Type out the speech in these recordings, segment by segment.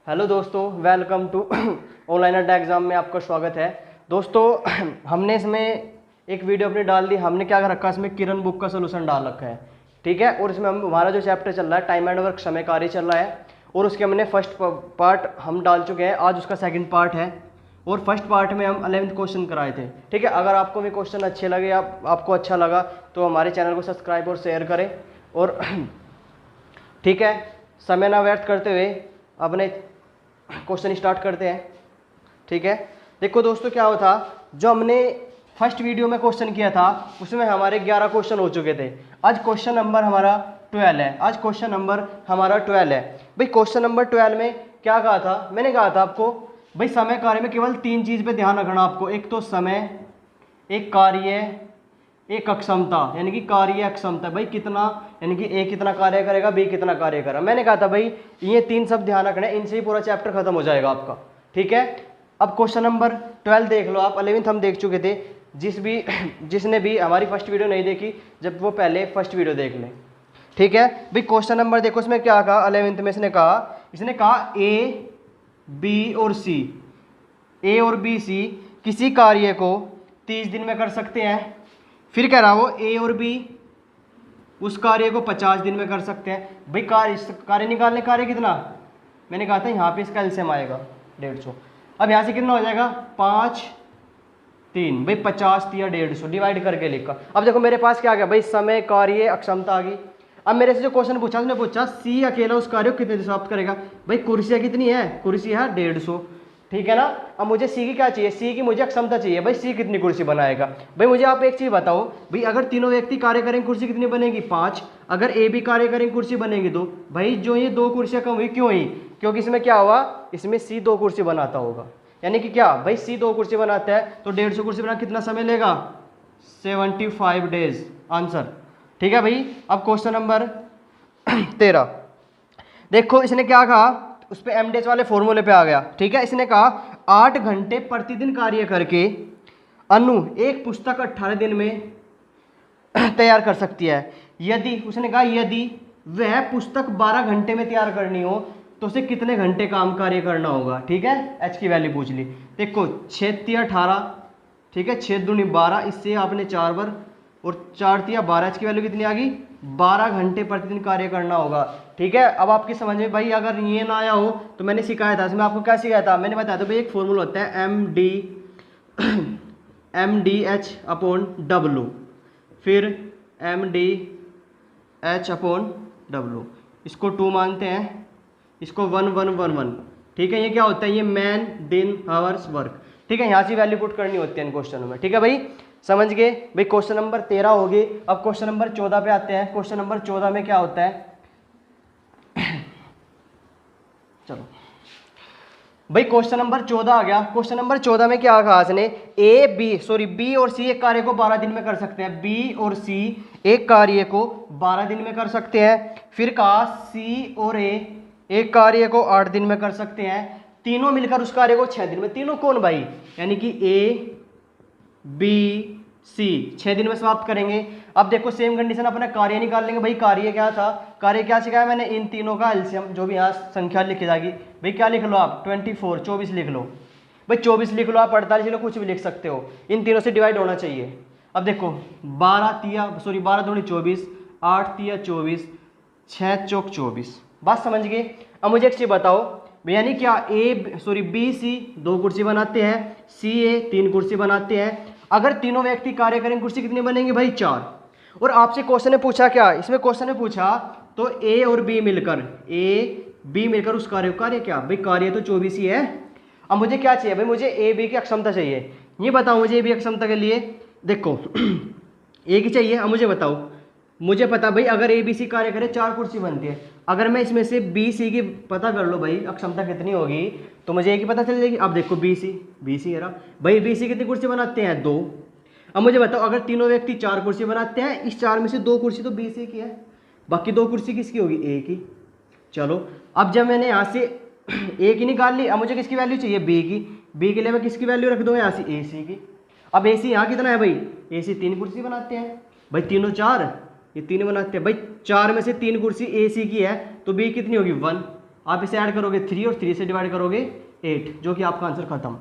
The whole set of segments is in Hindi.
हेलो दोस्तों, वेलकम टू ऑनलाइन अड्डा एग्ज़ाम में आपका स्वागत है। दोस्तों हमने इसमें एक वीडियो अपनी डाल दी। हमने क्या कर रखा है, इसमें किरण बुक का सोल्यूशन डाल रखा है, ठीक है। और इसमें हमारा जो चैप्टर चल रहा है टाइम एंड वर्क, समय कार्य चल रहा है। और उसके हमने फर्स्ट पार्ट हम डाल चुके हैं, आज उसका सेकंड पार्ट है। और फर्स्ट पार्ट में हम 11th क्वेश्चन कराए थे, ठीक है। अगर आपको भी क्वेश्चन अच्छे लगे या आपको अच्छा लगा तो हमारे चैनल को सब्सक्राइब और शेयर करें। और ठीक है, समय ना व्यर्थ करते हुए अपने क्वेश्चन स्टार्ट करते हैं, ठीक है। देखो दोस्तों, क्या हुआ था, जो हमने फर्स्ट वीडियो में क्वेश्चन किया था उसमें हमारे 11 क्वेश्चन हो चुके थे। आज क्वेश्चन नंबर हमारा 12 है। आज क्वेश्चन नंबर हमारा 12 है। भाई क्वेश्चन नंबर 12 में क्या कहा था, मैंने कहा था आपको भाई समय कार्य में केवल 3 चीज़ पे ध्यान रखना आपको। एक तो समय, एक कार्य, एक अक्षमता, यानी कि कार्य अक्षमता। भाई कितना, यानी कि ए कितना कार्य करेगा, बी कितना कार्य करेगा। मैंने कहा था भाई ये 3 सब ध्यान रखना है, इनसे ही पूरा चैप्टर खत्म हो जाएगा आपका, ठीक है। अब क्वेश्चन नंबर 12 देख लो आप। 11th हम देख चुके थे। जिसने भी हमारी फर्स्ट वीडियो नहीं देखी, जब वो पहले फर्स्ट वीडियो देख ले, ठीक है। भाई क्वेश्चन नंबर देखो, इसमें क्या कहा 11th में। इसने कहा ए, बी और सी, ए और बी सी किसी कार्य को 30 दिन में कर सकते हैं। फिर कह रहा वो ए और बी उस कार्य को 50 दिन में कर सकते हैं। भाई कार्य निकालने, कार्य कितना, मैंने कहा था यहाँ पे इसका एलसीएम आएगा 150। अब यहाँ से कितना हो जाएगा 5 3, भाई 50 या 150 डिवाइड करके लिखा। अब देखो मेरे पास क्या आ गया भाई, समय, कार्य, अक्षमता आ गई। अब मेरे से जो क्वेश्चन पूछा, उसने पूछा सी अकेला उस कार्य को कितने दिन समाप्त करेगा। भाई कुर्सियाँ कितनी है, कुर्सी है 150, ठीक है ना। अब मुझे सी की क्या चाहिए, सी की मुझे अक्षमता चाहिए। भाई सी कितनी कुर्सी बनाएगा। भाई मुझे आप एक चीज़ बताओ, भाई अगर तीनों व्यक्ति कार्य करेंगे कुर्सी कितनी बनेगी 5। अगर ए भी कार्य करेंगे कुर्सी बनेगी 2। भाई जो ये 2 कुर्सियाँ कम हुई, क्यों हुई, क्योंकि इसमें क्या हुआ, इसमें सी 2 कुर्सी बनाता होगा। यानी कि क्या भाई, सी 2 कुर्सी बनाता है तो 150 कुर्सी बना कितना समय लेगा, 75 डेज आंसर, ठीक है भाई। अब क्वेश्चन नंबर 13 देखो, इसने क्या कहा, उस पर एमडेस वाले फॉर्मूले पे आ गया, ठीक है। इसने कहा 8 घंटे प्रतिदिन कार्य करके अनु एक पुस्तक 18 दिन में तैयार कर सकती है। यदि, उसने कहा यदि वह पुस्तक 12 घंटे में तैयार करनी हो तो उसे कितने घंटे काम कार्य करना होगा, ठीक है। एच की वैल्यू पूछ ली। देखो 6 तिया 18, ठीक है, 6 दूनी 12, इससे आपने 4 बार और 4 तिया 12, एच की वैल्यू कितनी आ गई 12 घंटे प्रतिदिन कार्य करना होगा, ठीक है। अब आपकी समझ में भाई अगर ये ना आया हो तो मैंने सिखाया था, इसमें आपको क्या सिखाया था, मैंने बताया था भाई एक फॉर्मूला होता है M D H upon W, फिर M D H upon W, इसको 2 मानते हैं, इसको 1 1 1 1, ठीक है। ये क्या होता है, ये मैन, दिन, हावर्स, वर्क, ठीक है। यहाँ से वैल्यू पुट करनी होती है इन क्वेश्चनों में, ठीक है भाई, समझ गए भाई। क्वेश्चन नंबर 13 हो गए। अब क्वेश्चन नंबर 14 पे आते हैं। क्वेश्चन नंबर 14 में क्या होता है, चलो भाई क्वेश्चन नंबर 14 आ गया। क्वेश्चन नंबर 14 में क्या कहा इसने, बी और सी एक कार्य को 12 दिन में कर सकते हैं। बी और सी एक कार्य को 12 दिन में कर सकते हैं। फिर कहा सी और ए एक कार्य को 8 दिन में कर सकते हैं। तीनों मिलकर उस कार्य को 6 दिन में। तीनों कौन भाई, यानी कि ए, बी, सी 6 दिन में समाप्त करेंगे। अब देखो सेम कंडीशन, अपना कार्य निकाल लेंगे। भाई कार्य क्या था, कार्य क्या सिखाया मैंने, इन तीनों का एलसीएम, जो भी यहाँ संख्या लिखी जाएगी। भाई क्या लिख लो आप 24, 24 लिख लो। भाई 24 लिख लो, आप 48 लिख लो, कुछ भी लिख सकते हो, इन तीनों से डिवाइड होना चाहिए। अब देखो 12 दूनी 24, 8 तिया 24, 6 चौक 24, बात समझ गए। अब मुझे एक चीज़ बताओ, यानी क्या बी सी 2 कुर्सी बनाते हैं, सी ए 3 कुर्सी बनाते हैं। अगर तीनों व्यक्ति कार्य करेंगे कुर्सी कितनी बनेंगी भाई 4। और आपसे क्वेश्चन ने पूछा क्या, इसमें क्वेश्चन ने पूछा तो ए और बी मिलकर उस कार्य क्या, भाई कार्य तो 24 ही है। अब मुझे क्या चाहिए भाई, मुझे ए बी की अक्षमता चाहिए। ये बताओ मुझे ए बी अक्षमता के लिए, देखो ए की चाहिए। अब मुझे बताओ, मुझे पता भाई अगर ए बी सी कार्य करे 4 कुर्सी बनती है। अगर मैं इसमें से बी सी की पता कर लो भाई अक्षमता कितनी होगी, तो मुझे ए की पता चल जाएगी। अब देखो बी सी है ना भाई, बी सी कितनी कुर्सी बनाते हैं 2। अब मुझे बताओ अगर तीनों व्यक्ति 4 कुर्सी बनाते हैं, इस 4 में से 2 कुर्सी तो बी सी की है, बाकी 2 कुर्सी किसकी होगी, ए की। चलो अब जब मैंने यहाँ से ए की निकाल ली, अब मुझे किसकी वैल्यू चाहिए, बी की। बी के लिए मैं किसकी वैल्यू रख दूंगा यहाँ से, ए सी की। अब ए सी यहाँ कितना है भाई, ए सी 3 कुर्सी बनाते हैं भाई, तीनों 4, ये 3 बनाते हैं भाई। 4 में से 3 कुर्सी ए सी की है तो बी कितनी होगी 1। आप इसे ऐड करोगे 3 और 3 से डिवाइड करोगे 8, जो कि आपका आंसर खत्म।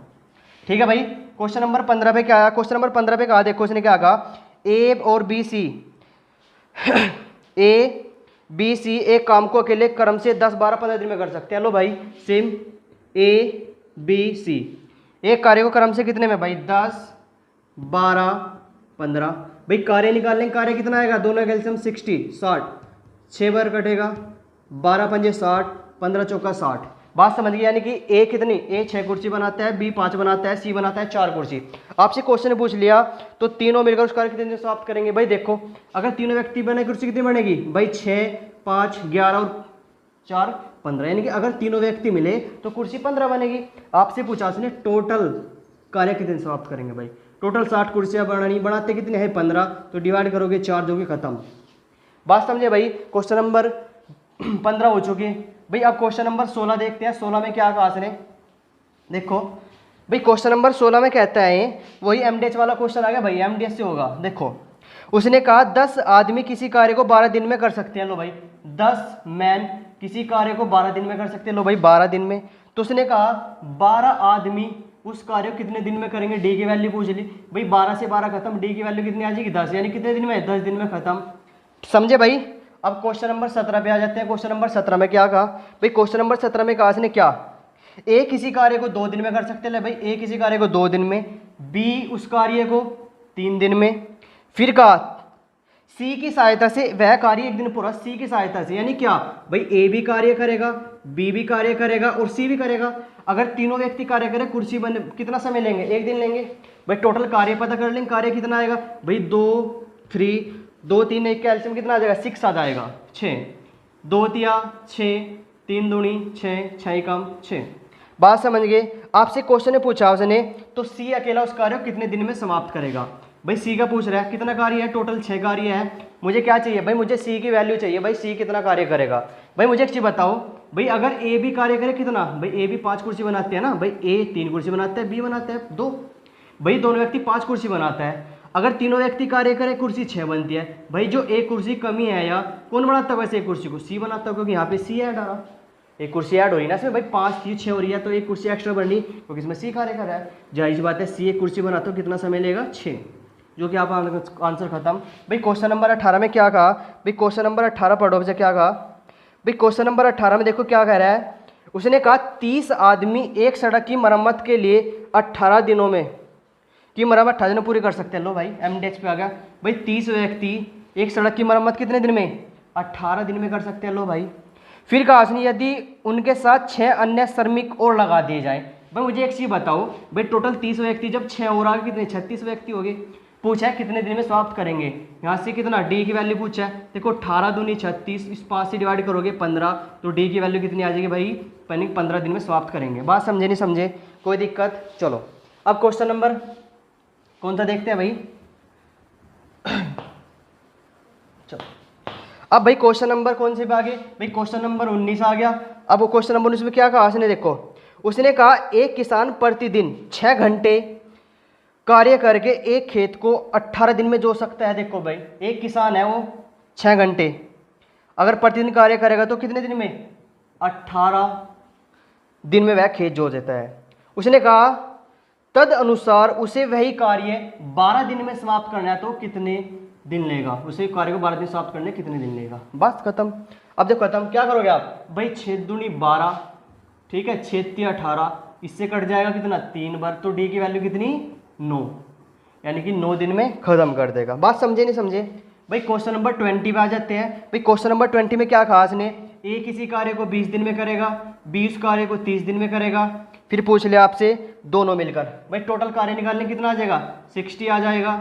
ठीक है भाई। क्वेश्चन नंबर 15 पे क्या आया? क्वेश्चन नंबर 15 पे कहा, देखो इसने क्या कहा, ए और B C A B C एक काम को अकेले क्रम से 10 12 15 दिन में कर सकते हैं। लो भाई सेम, ए बी सी एक कार्य को क्रम से कितने में भाई, 10 12 15। भाई कार्य निकाल लेंगे, कार्य कितना आएगा, दोनों का एलसीएम 60 6 बार कटेगा, 12 पंजे 60, 15 चौका 60। बात समझ गए? यानी कि ए कितनी, ए 6 कुर्सी बनाता है, बी 5 बनाता है, सी बनाता है 4 कुर्सी। आपसे क्वेश्चन पूछ लिया तो तीनों मिलकर उस कार्य कितने दिन समाप्त करेंगे? भाई देखो अगर तीनों व्यक्ति बने कुर्सी कितनी बनेगी भाई, 6 5 11 और 4 15, यानी कि अगर तीनों व्यक्ति मिले तो कुर्सी 15 बनेगी। आपसे पूछा उसने टोटल कार्य कितने दिन समाप्त करेंगे? भाई टोटल 60 कुर्सियां बनानी, बनाते कितने हैं 15, तो डिवाइड करोगे 4, जो कि खत्म। बात समझे भाई? क्वेश्चन नंबर 15 हो चुके। भाई अब क्वेश्चन नंबर 16 देखते हैं। 16 में क्या कहा इसने, देखो भाई क्वेश्चन नंबर 16 में कहता है, वही एमडीएच वाला क्वेश्चन आ गया भाई, एमडीएच से होगा। देखो उसने कहा 10 आदमी किसी कार्य को 12 दिन में कर सकते हैं। लो भाई 10 मैन किसी कार्य को 12 दिन में कर सकते हैं। लो भाई 12 दिन में, तो उसने कहा 12 आदमी उस कार्य को कितने दिन में करेंगे? डी की वैल्यू पूछ ली भाई, 12 से 12 खत्म, डी की वैल्यू कितनी आ जाएगी 10, यानी कितने दिन में, 10 दिन में खत्म। समझे भाई? अब क्वेश्चन नंबर 17 पे आ जाते हैं। क्वेश्चन नंबर 17 में क्या कहा भाई, क्वेश्चन नंबर 17 में कहा इसने क्या, ए किसी कार्य को 2 दिन में कर सकते हैं। भाई ए किसी कार्य को 2 दिन में, बी उस कार्य को 3 दिन में। फिर कहा सी की सहायता से वह कार्य 1 दिन पूरा, सी की सहायता से, यानी क्या भाई, ए भी कार्य करेगा, बी भी कार्य करेगा और सी भी करेगा। अगर तीनों व्यक्ति कार्य करें, कुर्सी बन कितना समय लेंगे? 1 दिन लेंगे। भाई टोटल कार्य पता कर लेंगे, कार्य कितना आएगा भाई, 2 3 2 3 1 कैल्शियम कितना आ जाएगा, 6 आ जाएगा, 6 2 तिया 6 3 दूनी 6 6 कम 6। बात समझ गए? आपसे क्वेश्चन ने पूछा उसने, तो सी अकेला उस कार्य को कितने दिन में समाप्त करेगा? भाई सी का पूछ रहा है, कितना कार्य है, टोटल 6 कार्य है। मुझे क्या चाहिए भाई, मुझे सी की वैल्यू चाहिए। भाई सी कितना कार्य करेगा? भाई मुझे एक चीज़ बताओ भाई, अगर ए भी कार्य करे कितना, भाई ए भी 5 कुर्सी बनाते हैं ना, भाई ए 3 कुर्सी बनाता है, बी बनाता है 2, भाई दोनों व्यक्ति 5 कुर्सी बनाता है। अगर तीनों व्यक्ति कार्य करें, कुर्सी 6 बनती है। भाई जो एक कुर्सी कमी है, या कौन बनाता है वैसे एक कुर्सी को, सी बनाता है, क्योंकि यहाँ पे सी ऐड आ रहा, एक कुर्सी ऐड हो रही है ना इसमें, भाई 5 थी 6 हो रही है, तो एक कुर्सी एक्स्ट्रा बढ़नी, क्योंकि इसमें सी कार्य कर रहा है। जाहिर सी बात है, सी एक कुर्सी बनाते हो कितना समय लेगा, 6, जो कि आप आंसर खत्म। भाई क्वेश्चन नंबर 18 में क्या कहा, भाई क्वेश्चन नंबर 18 पढ़ो बच्चा, क्या कहा भाई, क्वेश्चन नंबर 18 में देखो क्या कह रहा है। उसने कहा 30 आदमी एक सड़क की मरम्मत के लिए 18 दिनों में की मरम्मत 18 दिनों पूरी कर सकते हैं। लो भाई एमडीएच पे आ गया भाई, 30 व्यक्ति एक सड़क की मरम्मत कितने दिन में, 18 दिन में कर सकते हैं। लो भाई फिर कहा उसने, यदि उनके साथ 6 अन्य श्रमिक और लगा दिए जाए। भाई मुझे एक चीज़ बताओ भाई, टोटल 30 व्यक्ति जब 6 और आगे कितने, 36 व्यक्ति हो गए। पूछा है कितने दिन में समाप्त करेंगे, यहाँ से कितना, डी की वैल्यू पूछा है। देखो 18 दूनी 36, इस 5 से डिवाइड करोगे 15, तो डी की वैल्यू कितनी आ जाएगी भाई, 15 दिन में समाप्त करेंगे। बात समझे नहीं समझे, कोई दिक्कत? चलो अब क्वेश्चन नंबर कौन सा देखते हैं भाई, चलो अब भाई क्वेश्चन नंबर कौन से पे आगे, भाई क्वेश्चन नंबर 19 आ गया। अब वो क्वेश्चन नंबर 19 में क्या कहा उसने, देखो उसने कहा एक किसान प्रतिदिन 6 घंटे कार्य करके एक खेत को 18 दिन में जोत सकता है। देखो भाई एक किसान है, वो 6 घंटे अगर प्रतिदिन कार्य करेगा तो कितने दिन में, 18 दिन में वह खेत जोत देता है। उसने कहा तद अनुसार उसे वही कार्य 12 दिन में समाप्त करना है, तो कितने दिन लेगा, उसे कार्य को 12 दिन समाप्त करने कितने दिन लेगा। बस खत्म। अब जब खत्म क्या करोगे आप भाई, 6 दूनी 12, ठीक है, 6 3 18, इससे कट जाएगा कितना, 3 बार, तो डी की वैल्यू कितनी, 9, यानी कि 9 दिन में खत्म कर देगा। बात समझे नहीं समझे भाई? क्वेश्चन नंबर 20 पे आ जाते हैं। भाई क्वेश्चन नंबर 20 में क्या कहा इसने, ए किसी कार्य को 20 दिन में करेगा, बी उस कार्य को 30 दिन में करेगा। फिर पूछ लिया आपसे दोनों मिलकर, भाई टोटल कार्य निकालने कितना आ जाएगा, 60 आ जाएगा,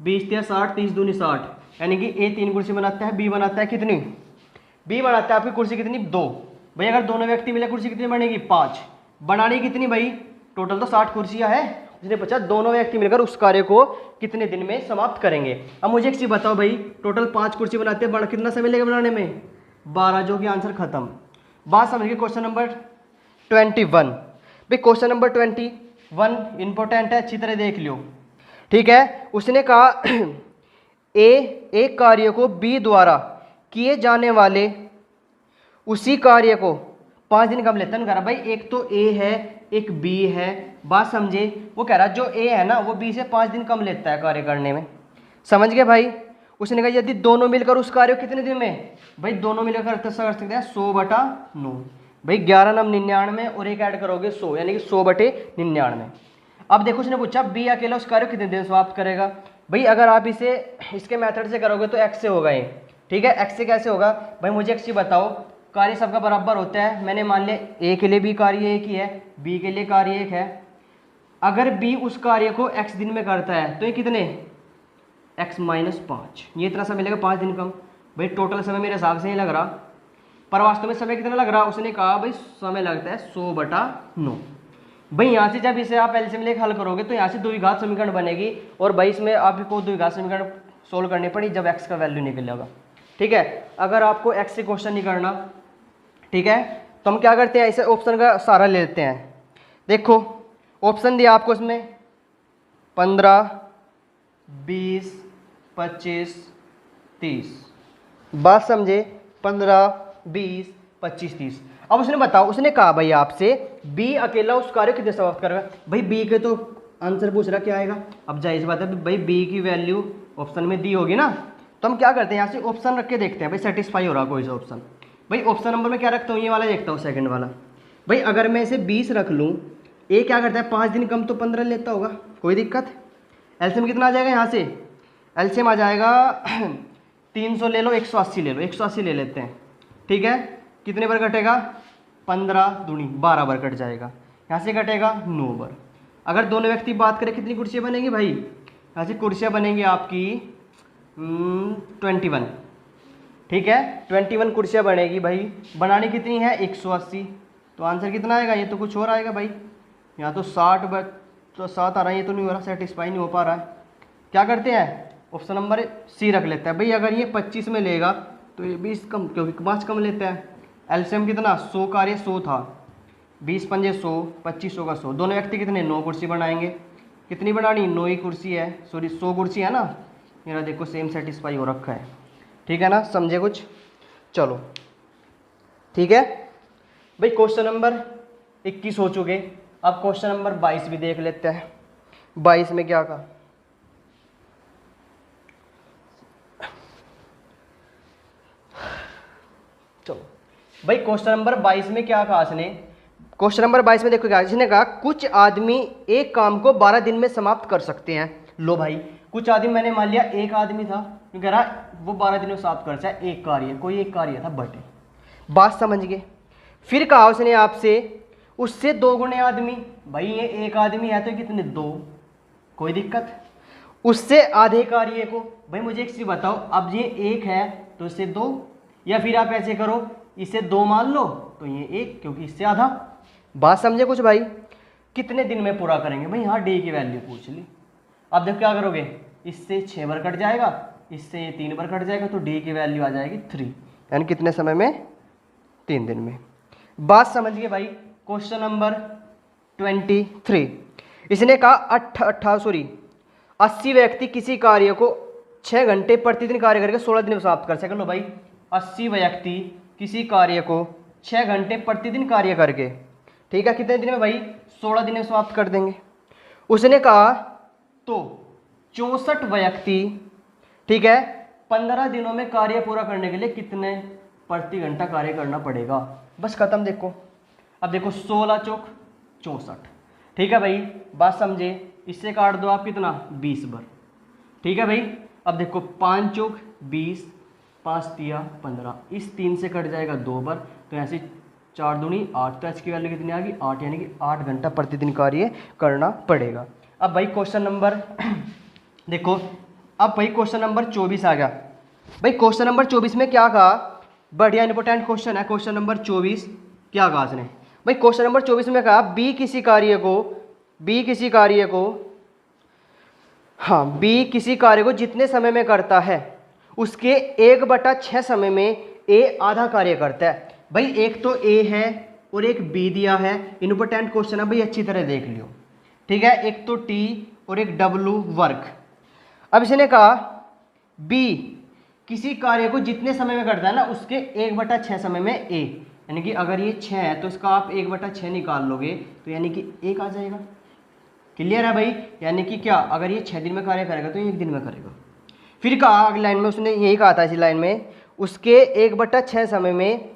20 या 60, 30 दूनी 60, यानी कि ए 3 कुर्सी बनाता है, बी बनाता है कितनी, बी बनाता है आपकी कुर्सी कितनी, 2। भाई अगर दोनों व्यक्ति मिले कुर्सी कितनी बनेगी, 5। बनानी कितनी भाई, टोटल तो 60 कुर्सियाँ है। उसने पूछा दोनों व्यक्ति मिलकर उस कार्य को कितने दिन में समाप्त करेंगे। अब मुझे एक चीज़ बताओ भाई, टोटल 5 कुर्सी बनाते हैं, कितना समय लगेगा बनाने में, 12, जो कि आंसर खत्म। बात समझ गए? क्वेश्चन नंबर 21 भाई, क्वेश्चन नंबर 21 इंपॉर्टेंट है, अच्छी तरह देख लियो, ठीक है। उसने कहा ए एक कार्य को बी द्वारा किए जाने वाले उसी कार्य को 5 दिन कम लेता है। कह रहा भाई एक तो ए है एक बी है, बात समझे। वो कह रहा जो ए है ना वो बी से 5 दिन कम लेता है कार्य करने में, समझ गए भाई। उसने कहा यदि दोनों मिलकर उस कार्य को कितने दिन में, भाई दोनों मिलकर कर सकते हैं 100/9। भाई 11 नम 99 और एक ऐड करोगे 100, यानी कि 100/99। अब देखो उसने पूछा बी अकेला उस कार्य को कितने दिन समाप्त करेगा। भाई अगर आप इसे इसके मेथड से करोगे तो एक्स से होगा ये, ठीक है। एक्स से कैसे होगा भाई, मुझे एक्स बताओ। कार्य सबका बराबर होता है, मैंने मान लिया ए के लिए भी कार्य एक ही है, बी के लिए कार्य एक है। अगर बी उस कार्य को एक्स दिन में करता है तो ये कितने, x-5, ये इतना समय मिलेगा 5 दिन कम। भाई टोटल समय मेरे हिसाब से नहीं लग रहा, पर वास्तव में समय कितना लग रहा, उसने कहा भाई समय लगता है 100/9। भाई यहाँ से जब इसे आप एलसीएम लेकर हल करोगे तो यहाँ से द्विघात समीकरण बनेगी, और भाई इसमें आपको द्विघात समीकरण सोल्व करनी पड़ी जब x का वैल्यू निकलेगा, ठीक है। अगर आपको x से क्वेश्चन नहीं करना, ठीक है, तो हम क्या करते हैं, इसे ऑप्शन का सहारा ले लेते हैं। देखो ऑप्शन दिया आपको इसमें 15, 20, 25, 30, बात समझे, 15, 20, 25, 30। अब उसने बताओ, उसने कहा भाई आपसे बी अकेला उस कार्य को कितने समाप्त करेगा। भाई बी के तो आंसर पूछ रहा क्या आएगा, अब जाहिर सी बात है भाई बी की वैल्यू ऑप्शन में दी होगी ना, तो हम क्या करते हैं यहाँ से ऑप्शन रख के देखते हैं भाई सेटिस्फाई हो रहा कोई सा ऑप्शन। भाई ऑप्शन नंबर में क्या रखता हूँ, ये वाला देखता हूँ सेकंड वाला। भाई अगर मैं इसे 20 रख लूँ, ए क्या करता है 5 दिन कम तो 15 लेता होगा, कोई दिक्कत। एलसीएम कितना आ जाएगा यहाँ से, एलसीएम आ जाएगा 300 ले लो 180 ले लो, 180 ले लेते हैं, ठीक है। कितने बार कटेगा, 15 दूनी 12 बार कट जाएगा, यहाँ से कटेगा 9 बार। अगर दोनों व्यक्ति बात करें कितनी कुर्सियाँ बनेंगी भाई, यहाँ से कुर्सियाँ बनेंगी आपकी 21, ठीक है, 21 कुर्सियाँ बनेगी भाई। बनानी कितनी है 180, तो आंसर कितना आएगा, ये तो कुछ और आएगा भाई। यहाँ तो 60 तो 7 आ रहा है, ये तो नहीं हो रहा, सेटिस्फाई नहीं हो पा रहा है। क्या करते हैं, ऑप्शन नंबर सी रख लेते हैं। भाई अगर ये 25 में लेगा तो ये 20 कम, क्योंकि 5 कम लेते हैं। एलसीएम कितना 100 कार्य 100 था, 20 पंजे 100, 25 का 100, दोनों व्यक्ति कितने 9 कुर्सी बनाएंगे। कितनी बनानी, 9 ही कुर्सी है, सॉरी 100 कुर्सी है ना। मेरा देखो सेम सेटिस्फाई हो रखा है, ठीक है ना, समझे कुछ। चलो ठीक है भाई, क्वेश्चन नंबर 21 हो चुके। अब क्वेश्चन नंबर 22 भी देख लेते हैं। 22 में क्या कहा, चलो भाई क्वेश्चन नंबर 22 में क्या कहा इसने। क्वेश्चन नंबर 22 में देखो क्या, इसने कहा कुछ आदमी एक काम को 12 दिन में समाप्त कर सकते हैं। लो भाई कुछ आदमी, मैंने मान लिया एक आदमी था, क्यों कह रहा वो 12 दिन में समाप्त कर सकता है एक कार्य, कोई एक कार्य था बटे, बात समझ गए। फिर कहा उसने आपसे उससे 2 गुने आदमी, भाई ये एक आदमी है तो कितने 2, कोई दिक्कत। उससे आधे कार्य को, भाई मुझे एक चीज बताओ, अब ये एक है तो इससे 2, या फिर आप ऐसे करो इसे 2 मान लो तो ये 1, क्योंकि इससे आधा, बात समझे कुछ भाई। कितने दिन में पूरा करेंगे, भाई यहाँ डी की वैल्यू पूछ ली। अब देखो क्या करोगे, इससे 6 बार कट जाएगा, इससे 3 बार कट जाएगा, तो डी की वैल्यू आ जाएगी 3, यानी कितने समय में, 3 दिन में। बात समझ गए भाई। क्वेश्चन नंबर 23, इसने कहा 80 व्यक्ति किसी कार्य को 6 घंटे प्रतिदिन कार्य करके 16 दिन में समाप्त कर सके। लो भाई 80 व्यक्ति किसी कार्य को 6 घंटे प्रतिदिन कार्य करके, ठीक है, कितने दिन में भाई, 16 दिन में समाप्त कर देंगे। उसने कहा तो 64 व्यक्ति, ठीक है, 15 दिनों में कार्य पूरा करने के लिए कितने प्रति घंटा कार्य करना पड़ेगा। बस खत्म। देखो अब देखो 16 चौक 64, ठीक है भाई, बात समझे। इससे काट दो आप कितना 20 बार, ठीक है भाई। अब देखो 5 चौक 20, 5 तिया 15, इस 3 से कट जाएगा 2 बार, तो यहाँ से 4 दूनी 8, तो एच की वैल्यू कितनी आ गई 8, यानी कि 8 घंटा प्रतिदिन कार्य करना पड़ेगा। अब भाई क्वेश्चन नंबर देखो, अब भाई क्वेश्चन नंबर 24 आ गया। भाई क्वेश्चन नंबर 24 में क्या कहा, बढ़िया इंपॉर्टेंट क्वेश्चन है। क्वेश्चन नंबर 24 क्या कहा इसने, भाई क्वेश्चन नंबर 24 में कहा बी किसी कार्य को जितने समय में करता है उसके 1/6 समय में ए आधा कार्य करता है। भाई एक तो ए है और एक बी दिया है, इंपॉर्टेंट क्वेश्चन है भाई, अच्छी तरह देख लियो, ठीक है। एक तो टी और एक डब्ल्यू वर्क। अब इसने कहा बी किसी कार्य को जितने समय में करता है ना उसके 1/6 समय में ए, यानी कि अगर ये 6 है तो इसका आप 1/6 निकाल लोगे तो यानी कि 1 आ जाएगा। क्लियर है भाई? यानी कि क्या, अगर ये 6 दिन में कार्य करेगा तो ये 1 दिन में करेगा। फिर कहा अगली लाइन में, उसने यही कहा था इसी लाइन में, उसके 1/6 समय में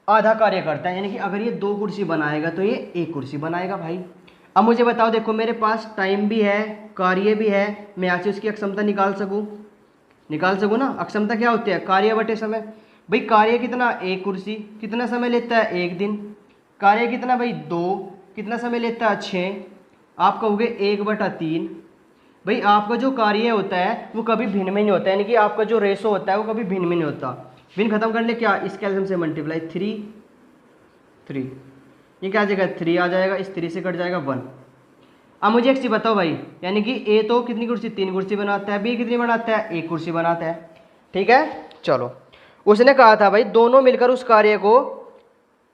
आधा कार्य करता है। यानी कि अगर ये 2 कुर्सी बनाएगा तो ये 1 कुर्सी बनाएगा भाई। अब मुझे बताओ, देखो मेरे पास टाइम भी है, कार्य भी है, मैं यहाँ से उसकी अक्षमता निकाल सकूँ ना। अक्षमता क्या होती है? कार्य बटे समय। भाई कार्य कितना? 1 कुर्सी। कितना समय लेता है? 1 दिन। कार्य कितना भाई? 2। कितना समय लेता है? 6। आप कहोगे 1/3। भाई आपका जो कार्य होता है वो कभी भिन्न में नहीं होता है, यानी कि आपका जो रेशो होता है वो कभी भिन्न में नहीं होता। भिन्न खत्म कर ले, क्या इस कैल्सियम से मल्टीप्लाई 3, ये क्या आ जाएगा? 3 आ जाएगा, इस 3 से कट जाएगा 1। अब मुझे एक चीज़ बताओ भाई, यानी कि ए तो कितनी कुर्सी? 3 कुर्सी बनाता है, बी कितनी बनाता है? 1 कुर्सी बनाता है। ठीक है, चलो। उसने कहा था भाई दोनों मिलकर उस कार्य को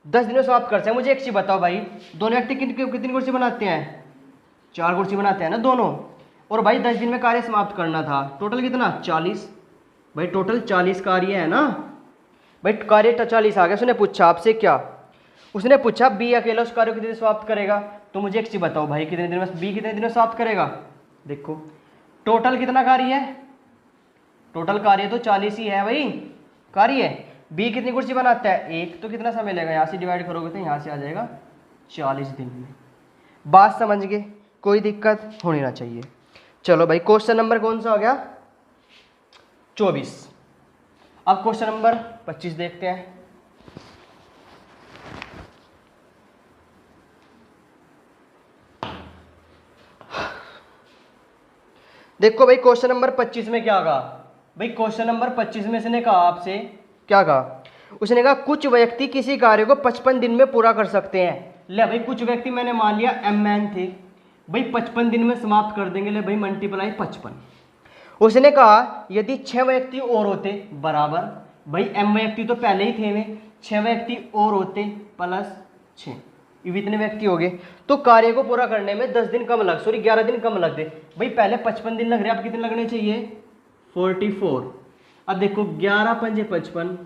10 दिन में समाप्त करते हैं। मुझे एक चीज़ बताओ भाई, दोनों व्यक्ति कितनी कुर्सी बनाते हैं? 4 कुर्सी बनाते हैं ना दोनों। और भाई 10 दिन में कार्य समाप्त करना था, टोटल कितना? 40। भाई टोटल 40 कार्य है ना भाई, कार्य 40 आ गया। उसने पूछा आपसे क्या? उसने पूछा बी अकेला उस कार्य को कितने दिन समाप्त करेगा। तो मुझे एक चीज़ बताओ भाई, कितने दिन में बी कितने दिन में समाप्त करेगा? देखो टोटल कितना कार्य है? टोटल कार्य तो 40 ही है भाई कार्य। बी कितनी कुर्सी बनाता है? 1। तो कितना समय लगेगा? यहाँ से डिवाइड करोगे तो यहाँ से आ जाएगा 40 दिन में। बात समझ गए? कोई दिक्कत होनी ना चाहिए। चलो भाई, क्वेश्चन नंबर कौन सा हो गया? 24। अब क्वेश्चन नंबर 25 देखते हैं। देखो भाई क्वेश्चन नंबर 25 में क्या कहा? भाई क्वेश्चन नंबर 25 में इसने कहा आपसे, क्या कहा? उसने कहा कुछ व्यक्ति किसी कार्य को 55 दिन में पूरा कर सकते हैं। ले भाई, कुछ व्यक्ति मैंने मान लिया एम थे भाई, 55 दिन में समाप्त कर देंगे। ले भाई मल्टीप्लाई 55। उसने कहा यदि 6 व्यक्ति और होते बराबर, भाई एम व्यक्ति तो पहले ही थे वे, 6 व्यक्ति और होते प्लस 6, ये इतने व्यक्ति हो गए, तो कार्य को पूरा करने में 10 दिन कम 11 दिन कम लगते। भाई पहले 55 दिन लग रहे, अब कितने लगने चाहिए? 44। अब देखो 11 पंजे 55,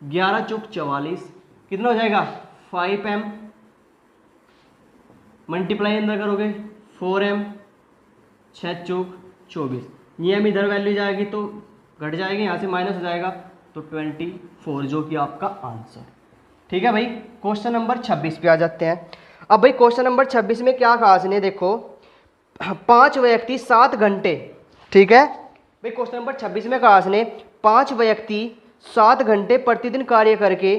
11 चौक 44, कितना हो जाएगा? 5m। मल्टीप्लाई अंदर करोगे 4m, 6 चौक 24, ये m इधर वैल्यू जाएगी तो घट जाएगी, यहाँ से माइनस हो जाएगा तो 24, जो कि आपका आंसर। ठीक है भाई, क्वेश्चन नंबर 26 पे आ जाते हैं। अब भाई क्वेश्चन नंबर 26 में क्या कहा इसने? देखो 5 व्यक्ति 7 घंटे, ठीक है भाई, क्वेश्चन नंबर 26 में कहा इसने 5 व्यक्ति 7 घंटे प्रतिदिन कार्य करके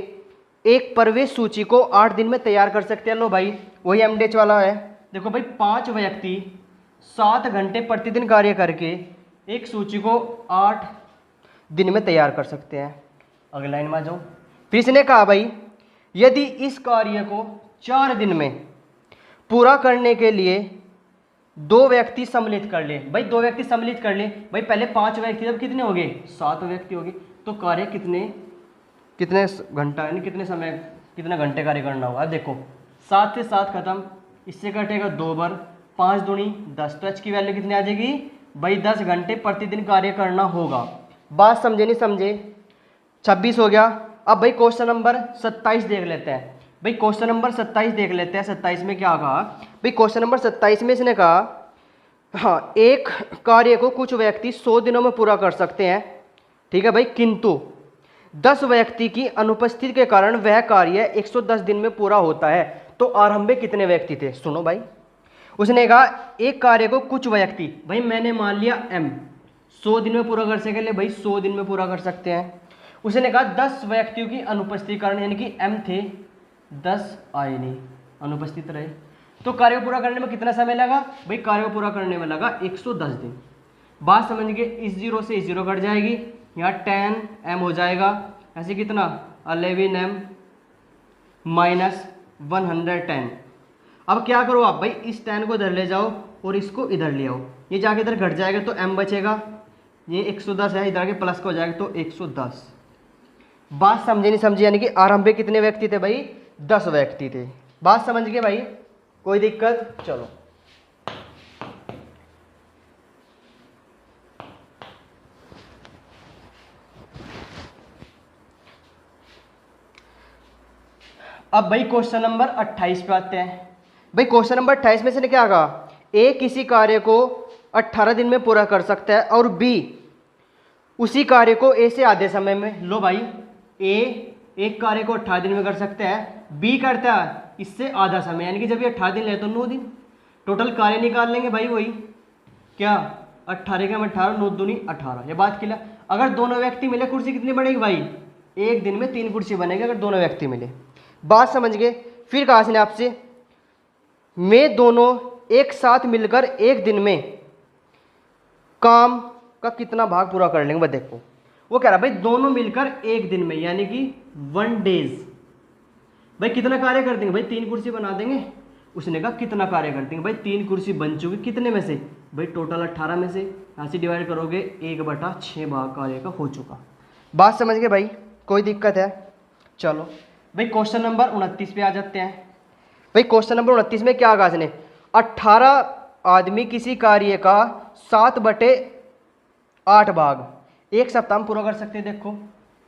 एक प्रवेश सूची को 8 दिन में तैयार कर सकते हैं। लो भाई वही एमडीएच वाला है। देखो भाई 5 व्यक्ति 7 घंटे प्रतिदिन कार्य करके एक सूची को 8 दिन में तैयार कर सकते हैं। अगली लाइन में आ जाओ। फिर इसने कहा भाई यदि इस कार्य को 4 दिन में पूरा करने के लिए 2 व्यक्ति सम्मिलित कर ले। भाई 2 व्यक्ति सम्मिलित कर ले, भाई पहले 5 व्यक्ति, जब कितने हो गए? 7 व्यक्ति हो गए, तो कार्य कितने घंटा, यानी कितने समय, कितने घंटे कार्य करना होगा? देखो 7 से 7 खत्म, इससे कटेगा 2 बार, 5 दूनी 10, तो एच की वैल्यू कितनी आ जाएगी? भाई 10 घंटे प्रतिदिन कार्य करना होगा। बात समझे नहीं समझे? 26 हो गया। अब भाई क्वेश्चन नंबर 27 देख लेते हैं। भाई क्वेश्चन नंबर 27 देख लेते हैं। 27 में क्या कहा? भाई क्वेश्चन नंबर 27 में इसने कहा हाँ, एक कार्य को कुछ व्यक्ति 100 दिनों में पूरा कर सकते हैं, ठीक है भाई, किंतु 10 व्यक्ति की अनुपस्थिति के कारण वह कार्य 110 दिन में पूरा होता है। तो आरंभ में कितने व्यक्ति थे? सुनो भाई, उसने कहा एक कार्य को कुछ व्यक्ति, भाई मैंने मान लिया m 100 दिन में पूरा कर सके। भाई 100 दिन में पूरा कर सकते हैं। उसने कहा 10 व्यक्तियों की अनुपस्थिति कारण, यानी कि m थे 10 आए नहीं, अनुपस्थित रहे, तो कार्य को पूरा करने में कितना समय लगा? भाई कार्य को पूरा करने में लगा 110 दिन। बात समझ गए? इस 0 से इस 0 कट जाएगी, यहाँ 10m हो जाएगा, ऐसे कितना 11m माइनस 110। अब क्या करो आप? भाई इस 10 को इधर ले जाओ और इसको इधर ले आओ, ये जाके इधर घट जाएगा तो m बचेगा, ये 110 है, इधर के प्लस का हो जाएगा तो 110। बात समझे नहीं समझे? यानी कि आरंभ में कितने व्यक्ति थे भाई? 10 व्यक्ति थे। बात समझ गए भाई? कोई दिक्कत? चलो अब भाई क्वेश्चन नंबर 28 पे आते हैं। भाई क्वेश्चन नंबर 28 में से ने क्या कहा, ए किसी कार्य को 18 दिन में पूरा कर सकता है और बी उसी कार्य को ए से आधे समय में। लो भाई, ए एक कार्य को 18 दिन में कर सकता है, बी करता है इससे आधा समय, यानी कि जब ये 18 दिन ले तो 9 दिन। टोटल कार्य निकाल लेंगे भाई, वही क्या 18 के 18, 9 दूनी 18। ये बात क्लियर। अगर दोनों व्यक्ति मिले कुर्सी कितनी बनेगी भाई, एक दिन में 3 कुर्सी बनेगी अगर दोनों व्यक्ति मिले। बात समझ गए। फिर कहा इसने आपसे, मैं दोनों एक साथ मिलकर एक दिन में काम का कितना भाग पूरा कर लेंगे। बस देखो वो कह रहा भाई दोनों मिलकर एक दिन में, यानी कि 1 डेज भाई कितना कार्य कर देंगे भाई, 3 कुर्सी बना देंगे। उसने कहा कितना कार्य कर देंगे भाई, 3 कुर्सी बन चुकी कितने में से भाई, टोटल 18 में से। यहाँ से डिवाइड करोगे 1/6 भाग कार्य का हो चुका। बात समझ गए भाई, कोई दिक्कत है। चलो भाई क्वेश्चन नंबर 29 पे आ जाते हैं। भाई क्वेश्चन नंबर 29 में क्या कहा इसने, 18 आदमी किसी कार्य का 7/8 भाग एक सप्ताह में पूरा कर सकते हैं। देखो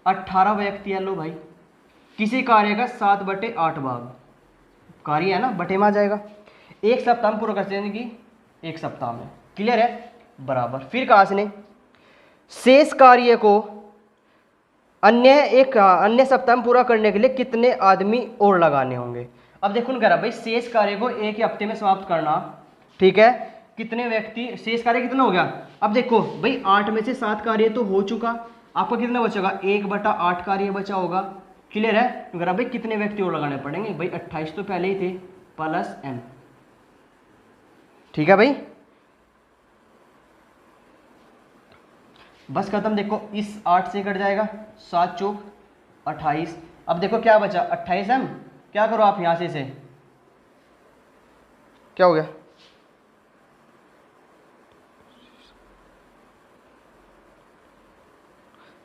18 व्यक्ति है, लो भाई किसी कार्य का 7/8 भाग, कार्य है ना बटे में आ जाएगा, एक सप्ताह में पूरा कर सकते हैं कि एक सप्ताह में। क्लियर है, बराबर। फिर कहा इसने शेष कार्य को अन्य सप्ताह में पूरा करने के लिए कितने आदमी और लगाने होंगे। अब देखो कह रहा भाई शेष कार्य को एक ही हफ्ते में समाप्त करना, ठीक है, कितने व्यक्ति, शेष कार्य कितना हो गया। अब देखो भाई 8 में से 7 कार्य तो हो चुका, आपका कितना बचेगा 1/8 कार्य बचा होगा। क्लियर है, कह रहा भाई कितने व्यक्ति और लगाने पड़ेंगे भाई, 28 तो पहले ही थे प्लस m। ठीक है भाई, बस खत्म। देखो इस 8 से कट जाएगा, 7 चौक 28। अब देखो क्या बचा 28m, क्या करो आप यहां से क्या हो गया,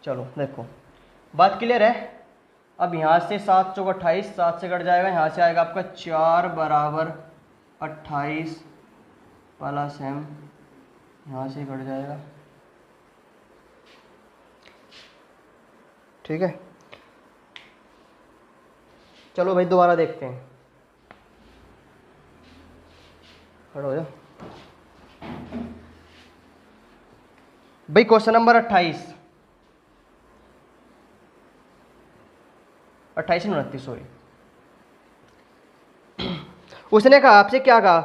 चलो देखो बात क्लियर है। अब यहाँ से 7 चौक 28, 7 से कट जाएगा, यहाँ से आएगा आपका 4 बराबर 28 प्लस m, यहाँ से कट जाएगा। ठीक है, चलो भाई दोबारा देखते हैं, खड़े हो जाओ भाई। क्वेश्चन नंबर 28 29 सॉरी, उसने कहा आपसे क्या कहा,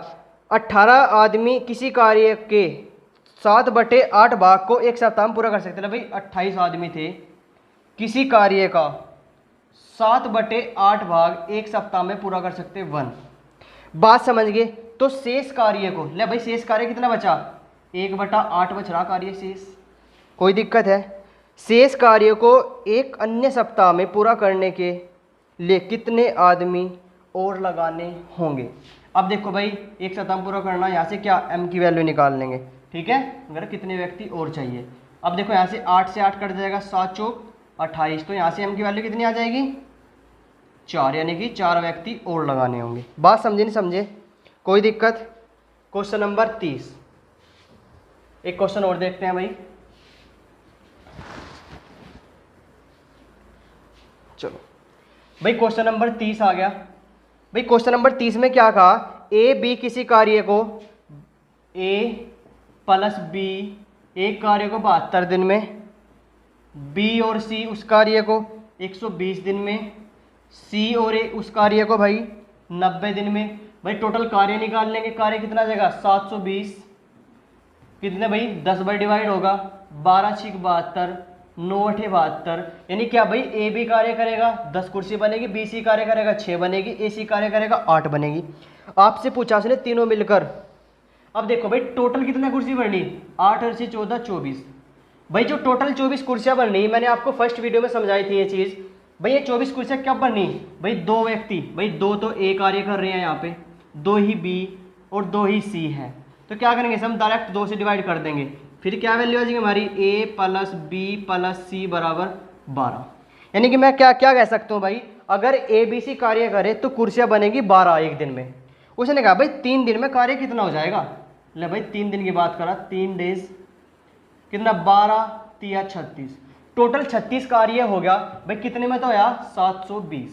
18 आदमी किसी कार्य के 7/8 भाग को एक सप्ताह में पूरा कर सकते थे। भाई 28 आदमी थे, किसी कार्य का 7/8 भाग एक सप्ताह में पूरा कर सकते 1। बात समझ गए। तो शेष कार्य को ले भाई, शेष कार्य कितना बचा 1/8 बच रहा कार्य शेष, कोई दिक्कत है। शेष कार्य को एक अन्य सप्ताह में पूरा करने के लिए कितने आदमी और लगाने होंगे। अब देखो भाई एक सप्ताह में पूरा करना, यहाँ से क्या m की वैल्यू निकाल लेंगे, ठीक है, अगर कितने व्यक्ति और चाहिए। अब देखो यहाँ से 8 से 8 कट जाएगा, 7 चौक 28, तो यहाँ से m की वैल्यू कितनी आ जाएगी 4, यानी कि 4 व्यक्ति और लगाने होंगे। बात समझे नहीं समझे, कोई दिक्कत। क्वेश्चन नंबर 30, एक क्वेश्चन और देखते हैं भाई। चलो भाई क्वेश्चन नंबर 30 आ गया। भाई क्वेश्चन नंबर 30 में क्या कहा, ए बी किसी कार्य को ए प्लस बी, एक कार्य को 72 दिन में, बी और सी उस कार्य को 120 दिन में, सी और ए उस कार्य को भाई 90 दिन में। भाई टोटल कार्य निकाल लेंगे, कार्य कितना आ जाएगा 720, कितने भाई 10 बाई डिवाइड होगा, 12 6 72, 9 8 72, यानी क्या भाई ए बी कार्य करेगा 10 कुर्सी बनेगी, बी सी कार्य करेगा 6 बनेगी, ए सी कार्य करेगा 8 बनेगी। आपसे पूछा उसने तीनों मिलकर। अब देखो भाई टोटल कितने कुर्सी बननी, 8 और 6 14 24। भाई जो टोटल 24 कुर्सियां बननी, मैंने आपको फर्स्ट वीडियो में समझाई थी ये चीज़। भाई ये 24 कुर्सियां कब बननी, भाई 2 व्यक्ति, भाई 2 तो ए कार्य कर रहे हैं यहाँ पे, 2 ही बी और 2 ही सी है, तो क्या करेंगे हम डायरेक्ट 2 से डिवाइड कर देंगे। फिर क्या वैल्यू आ जाएगी हमारी ए प्लस बी प्लस सी बराबर 12। यानी कि मैं क्या क्या कह सकता हूँ भाई, अगर ए बी सी कार्य करे तो कुर्सियाँ बनेगी 12 एक दिन में। उसने कहा भाई 3 दिन में कार्य कितना हो जाएगा, ले भाई 3 दिन की बात करा, 3 डेज कितना 12 3 36, टोटल 36 कार्य हो गया। भाई कितने में तो आया 720।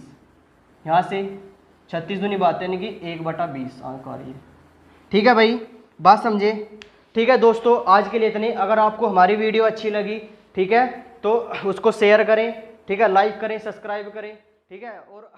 यहाँ से 36 दूनी बात यानी कि 1/20 अंक आ रही है। ठीक है भाई, बात समझे। ठीक है दोस्तों, आज के लिए इतने। अगर आपको हमारी वीडियो अच्छी लगी, ठीक है, तो उसको शेयर करें, ठीक है, लाइक करें, सब्सक्राइब करें, ठीक है। और